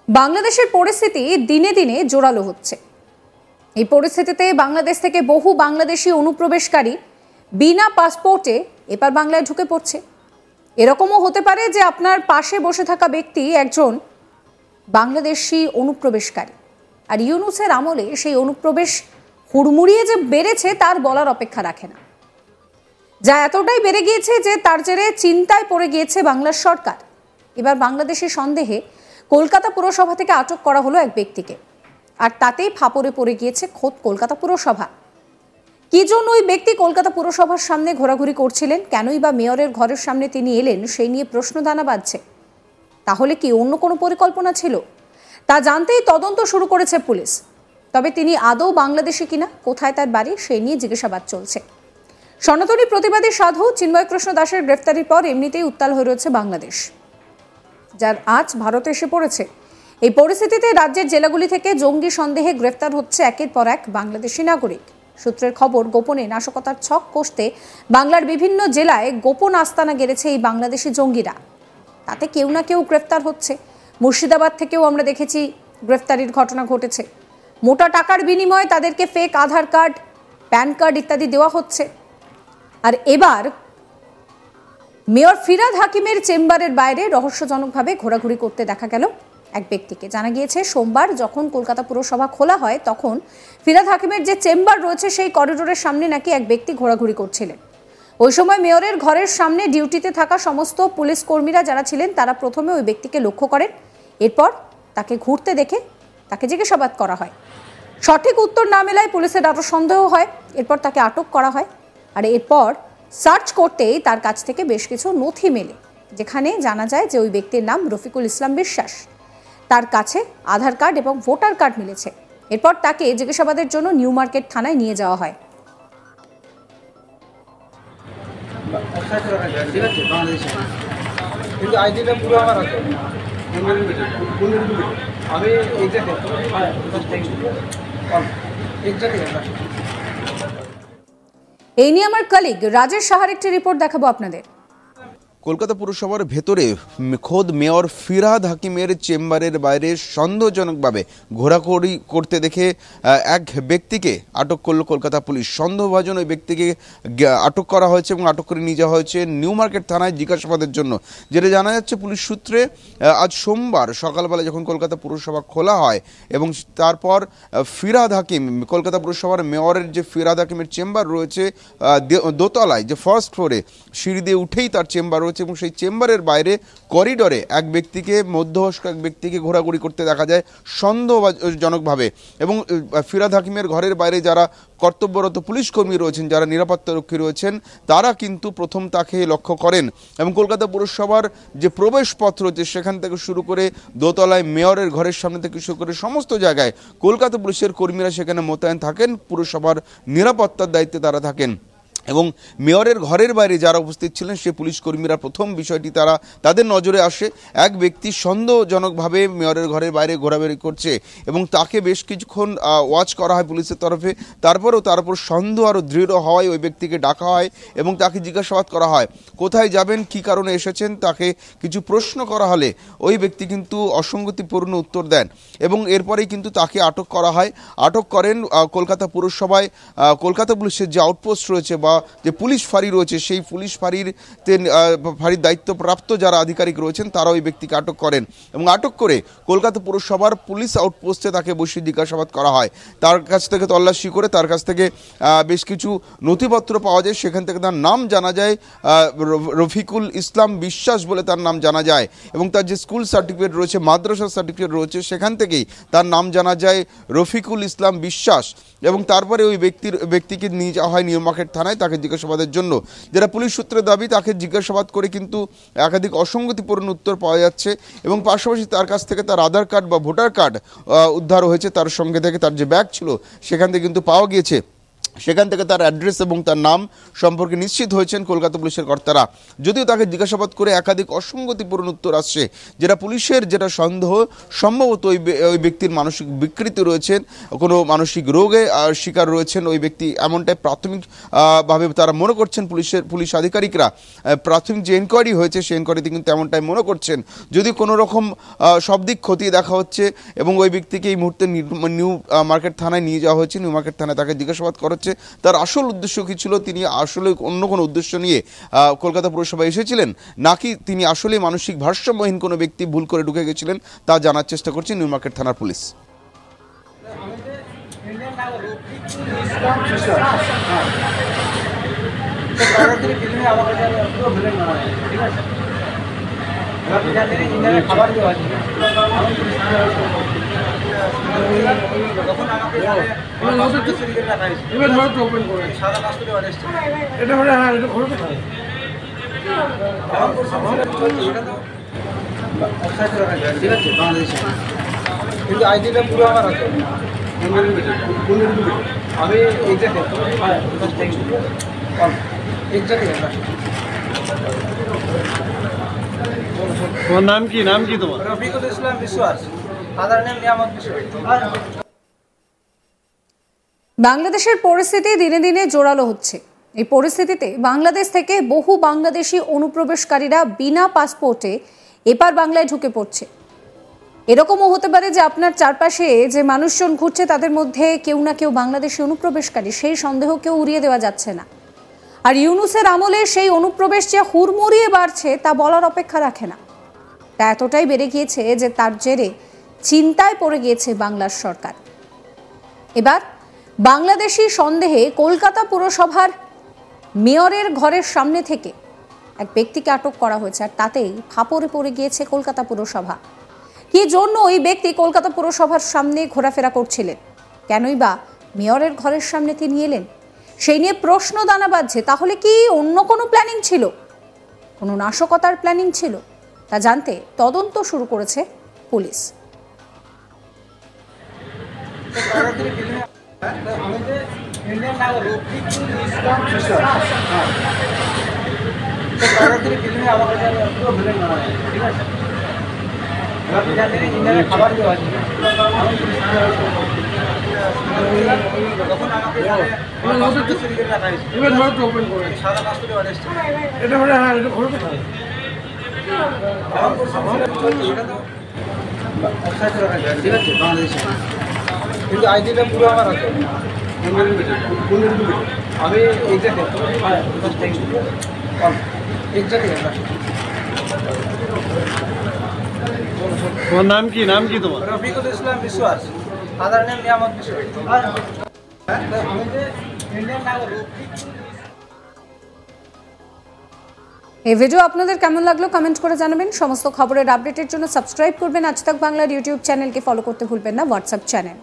বাংলাদেশের পরিস্থিতি দিনে দিনে জোরালো হচ্ছে। এই পরিস্থিতিতে বাংলাদেশ থেকে বহু বাংলাদেশি অনুপ্রবেশকারী বিনা পাসপোর্টে এপার বাংলায় ঢুকে পড়ছে। এরকমও হতে পারে যে আপনার পাশে বসে থাকা ব্যক্তি একজন বাংলাদেশি অনুপ্রবেশকারী, আর ইউনূসের আমলে সেই অনুপ্রবেশ হুড়মুড়িয়ে যে বেড়েছে তার বলার অপেক্ষা রাখে না। যা এতটাই বেড়ে গিয়েছে যে তার জেরে চিন্তায় পড়ে গিয়েছে বাংলার সরকার। এবার বাংলাদেশি সন্দেহে কলকাতা পুরসভা থেকে আটক করা হলো এক ব্যক্তিকে, আর তাতেই ফাপড়ে পড়ে গিয়েছে খোদ কলকাতা পুরসভা। কি জন্য ওই ব্যক্তি কলকাতা পুরসভার সামনে ঘোরাঘুরি করছিলেন, কেনই বা মেয়রের ঘরের সামনে তিনি এলেন, সেই নিয়ে প্রশ্ন দানা বাঁধছে। তাহলে কি অন্য কোনো পরিকল্পনা ছিল? তা জানতেই তদন্ত শুরু করেছে পুলিশ। তবে তিনি আদৌ বাংলাদেশি কিনা, কোথায় তার বাড়ি, সেই নিয়ে জিজ্ঞাসাবাদ চলছে। সনাতনী প্রতিবাদী সাধু চিন্ময় কৃষ্ণ দাসের গ্রেফতারির পর এমনিতেই উত্তাল হয়ে রয়েছে বাংলাদেশ, যার আজ ভারতে এসে পড়েছে। এই পরিস্থিতিতে রাজ্যের জেলাগুলি থেকে জঙ্গি সন্দেহে গ্রেফতার হচ্ছে একের পর এক বাংলাদেশি নাগরিক। সূত্রের খবর, গোপনে নাশকতার ছক কষতে বাংলার বিভিন্ন জেলায় গোপন আস্তানা গেড়েছে এই বাংলাদেশি জঙ্গিরা। তাতে কেউ না কেউ গ্রেফতার হচ্ছে। মুর্শিদাবাদ থেকেও আমরা দেখেছি গ্রেফতারির ঘটনা ঘটেছে। মোটা টাকার বিনিময়ে তাদেরকে ফেক আধার কার্ড, প্যান কার্ড ইত্যাদি দেওয়া হচ্ছে। আর এবার মেয়র ফিরহাদ হাকিমের চেম্বারের বাইরে রহস্যজনকভাবে ঘোরাঘুরি করতে দেখা গেল এক ব্যক্তিকে। জানা গিয়েছে, সোমবার যখন কলকাতা পুরসভা খোলা হয় তখন ফিরহাদ হাকিমের যে চেম্বার রয়েছে সেই করিডোরের সামনে নাকি এক ব্যক্তি ঘোরাঘুরি করছিলেন। ওই সময় মেয়রের ঘরের সামনে ডিউটিতে থাকা সমস্ত পুলিশ কর্মীরা যারা ছিলেন তারা প্রথমে ওই ব্যক্তিকে লক্ষ্য করেন। এরপর তাকে ঘুরতে দেখে তাকে জিজ্ঞাসাবাদ করা হয়। সঠিক উত্তর না মেলায় পুলিশের আরও সন্দেহ হয়। এরপর তাকে আটক করা হয়। আর এরপর সার্চ করতেই তার কাছ থেকে বেশ কিছু নথি মেলে, যেখানে জানা যায় যে ওই ব্যক্তির নাম রফিকুল ইসলাম বিশ্বাস। তার কাছে আধার কার্ড এবং ভোটার কার্ড মিলেছে। এরপর তাকে জিজ্ঞাসাবাদের জন্য নিউ মার্কেট থানায় নিয়ে যাওয়া হয়। এই নিয়ে আমার কলিগ রাজেশ সাহার একটি রিপোর্ট দেখাবো আপনাদের। কলকাতা পুরসভার ভেতরে খোদ মেয়র ফিরহাদ হাকিমের চেম্বারের বাইরে সন্দেহজনকভাবে ঘোরাঘুরি করতে দেখে এক ব্যক্তিকে আটক করলো কলকাতা পুলিশ। সন্দেহভাজন ওই ব্যক্তিকে আটক করা হয়েছে এবং আটক করে নিয়ে যাওয়া হয়েছে নিউ মার্কেট থানায় জিজ্ঞাসাবাদের জন্য। যেটা জানা যাচ্ছে পুলিশ সূত্রে, আজ সোমবার সকালবেলা যখন কলকাতা পুরসভা খোলা হয় এবং তারপর ফিরহাদ হাকিম, কলকাতা পুরসভার মেয়রের যে ফিরহাদ হাকিমের চেম্বার রয়েছে দোতলায়, যে ফার্স্ট ফ্লোরে সিঁড়ি দিয়ে উঠেই তার চেম্বার রয়েছে, এবং সেই চেম্বারের বাইরে করিডোরে এক ব্যক্তিকে, মধ্যবয়স্ক এক ব্যক্তিকে ঘোরাঘুরি করতে দেখা যায় সন্দেহজনকভাবে। এবং ফিরহাদ হাকিমের ঘরের বাইরে যারা কর্তব্যরত পুলিশ কর্মী রয়েছেন, যারা নিরাপত্তারক্ষী রয়েছেন, তারা কিন্তু প্রথম তাকে লক্ষ্য করেন এবং কলকাতা পুরসভার যে প্রবেশপথ রয়েছে সেখান থেকে শুরু করে দোতলায় মেয়রের ঘরের সামনে থেকে শুরু করে সমস্ত জায়গায় কলকাতা পুলিশের কর্মীরা সেখানে মোতায়েন থাকেন, পুরসভার নিরাপত্তার দায়িত্বে তারা থাকেন। এবং মেয়রের ঘরের বাইরে যারা উপস্থিত ছিলেন সে পুলিশ কর্মীরা প্রথম বিষয়টি তাদের নজরে আসে, এক ব্যক্তি সন্দেহজনকভাবে মেয়রের ঘরের বাইরে ঘোরাঘুরি করছে এবং তাকে বেশ কিছুক্ষণ ওয়াচ করা হয় পুলিশের তরফে। তারপরেও তার উপর সন্দেহ আরও দৃঢ় হওয়ায় ওই ব্যক্তিকে ডাকা হয় এবং তাকে জিজ্ঞাসাবাদ করা হয়, কোথায় যাবেন, কী কারণে এসেছেন। তাকে কিছু প্রশ্ন করা হলে ওই ব্যক্তি কিন্তু অসঙ্গতিপূর্ণ উত্তর দেন এবং এরপরেই কিন্তু তাকে আটক করা হয়। আটক করেন কলকাতা পুরসভায় কলকাতা পুলিশের যে আউটপোস্ট রয়েছে বা যে পুলিশ ফাঁড়ি রয়েছে, সেই পুলিশ ফাঁড়ির দায়িত্বপ্রাপ্ত যারা আধিকারিক রয়েছেন তারা ওই ব্যক্তিকে আটক করেন এবং আটক করে কলকাতা পুরসভার পুলিশ আউটপোস্টে তাকে বসিয়ে জিজ্ঞাসাবাদ করা হয়। তার কাছ থেকে তল্লাশি করে তার কাছ থেকে বেশ কিছু নথিপত্র পাওয়া যায়। সেখান থেকে তার নাম জানা যায় রফিকুল ইসলাম বিশ্বাস বলে তার নাম জানা যায় এবং তার যে স্কুল সার্টিফিকেট রয়েছে, মাদ্রাসার সার্টিফিকেট রয়েছে, সেখান থেকেই তার নাম জানা যায় রফিকুল ইসলাম বিশ্বাস। এবং তারপরে ওই ব্যক্তিকে নিয়ে যাওয়া হয় নিউ মার্কেট থানায় তাকে জিজ্ঞাসাবাদের জন্য। যেটা পুলিশ সূত্রের দাবি, তাকে জিজ্ঞাসাবাদ করে কিন্তু একাধিক অসঙ্গতিপূর্ণ উত্তর পাওয়া যাচ্ছে এবং পাশাপাশি তার কাছ থেকে তার আধার কার্ড বা ভোটার কার্ড উদ্ধার হয়েছে। তার সঙ্গে থেকে তার যে ব্যাগ ছিল সেখান থেকে কিন্তু পাওয়া গিয়েছে। সেখান থেকে তার অ্যাড্রেস এবং তার নাম সম্পর্কে নিশ্চিত হয়েছেন কলকাতা পুলিশের কর্তারা। যদিও তাকে জিজ্ঞাসাবাদ করে একাধিক অসঙ্গতিপূর্ণ উত্তর আসছে, যেটা পুলিশের যেটা সন্দেহ, সম্ভবত ওই ব্যক্তির মানসিক বিকৃতি রয়েছেন, মানসিক রোগে শিকার রয়েছেন ওই ব্যক্তি, এমনটাই প্রাথমিকভাবে তারা মনে করছেন পুলিশ আধিকারিকরা। প্রাথমিক যে এনকোয়ারি হয়েছে সেই এনকোয়ারিতে কিন্তু এমনটাই মনে করছেন। যদি কোনো রকম সব দিক খতিয়ে দেখা হচ্ছে এবং ওই ব্যক্তিকে এই মুহূর্তে নিউ মার্কেট থানায় নিয়ে যাওয়া হয়েছে, নিউ মার্কেট থানায় তাকে জিজ্ঞাসাবাদ করা হচ্ছে তার আসল উদ্দেশ্য কি ছিল, তিনি আসলে অন্য কোনো উদ্দেশ্য নিয়ে কলকাতা পুরসভায় এসেছিলেন, নাকি তিনি আসলে মানসিক ভারসাম্যহীন কোনো ব্যক্তি ভুল করে ঢুকে গেছিলেন, তা জানার চেষ্টা করছে নিউ মার্কেট থানার পুলিশ। কিন্তু আইডিটা পুরো আমার আছে, আমি তোমার নাম কি? নাম কি তোমার? রফিকুল ইসলাম বিশ্বাস, ফাদার নেম নিয়ামত বিশ্বাস। বাংলাদেশের পরিস্থিতি দিনে দিনে জোরালো হচ্ছে। এই পরিস্থিতিতে বাংলাদেশ থেকে বহু বাংলাদেশি অনুপ্রবেশকারীরা বিনা পাসপোর্টে এপার বাংলায় ঢুকে পড়ছে। এরকমও হতে পারে যে আপনার চারপাশে যে মানুষজন ঘুরছে তাদের মধ্যে কেউ না কেউ বাংলাদেশি অনুপ্রবেশকারী, সেই সন্দেহকেও উড়িয়ে দেওয়া যাচ্ছে না। আর ইউনূসের আমলে সেই অনুপ্রবেশ যে হুড়মুড়িয়ে বাড়ছে তা বলার অপেক্ষা রাখে না। তা এতটাই বেড়ে গিয়েছে যে তার জেরে চিন্তায় পড়ে গিয়েছে বাংলার সরকার। এবার বাংলাদেশি সন্দেহে কলকাতা পুরসভার মেয়রের ঘরের সামনে থেকে এক ব্যক্তিকে আটক করা হয়েছে, আর তাতেই ফাপড়ে পড়ে গিয়েছে কলকাতা পুরসভা। কি জন্য ওই ব্যক্তি কলকাতা পুরসভার সামনে ঘোরাফেরা করছিলেন, কেনই বা মেয়রের ঘরের সামনে তিনি এলেন, সেই নিয়ে প্রশ্ন দানা বাঁধছে। তাহলে কি অন্য কোনো প্ল্যানিং ছিল, কোনো নাশকতার প্ল্যানিং ছিল, তা জানতে তদন্ত শুরু করেছে পুলিশ। খাবার দেওয়া আছে, কিন্তু আইডিটা পুরো আমার আছে, আমি তোমার নাম কি? নাম কি তোমার? রফিকুল ইসলাম বিশ্বাস, ফাদার নেম নিয়ামত বিশ্বাস। এই ভিডিও আপনাদের কেমন লাগলো কমেন্ট করে জানাবেন। সমস্ত খবরের আপডেটের জন্য সাবস্ক্রাইব করবেন আজ তাক বাংলার ইউটিউব চ্যানেলকে, ফলো করতে ভুলবেন না হোয়াটসঅ্যাপ চ্যানেল।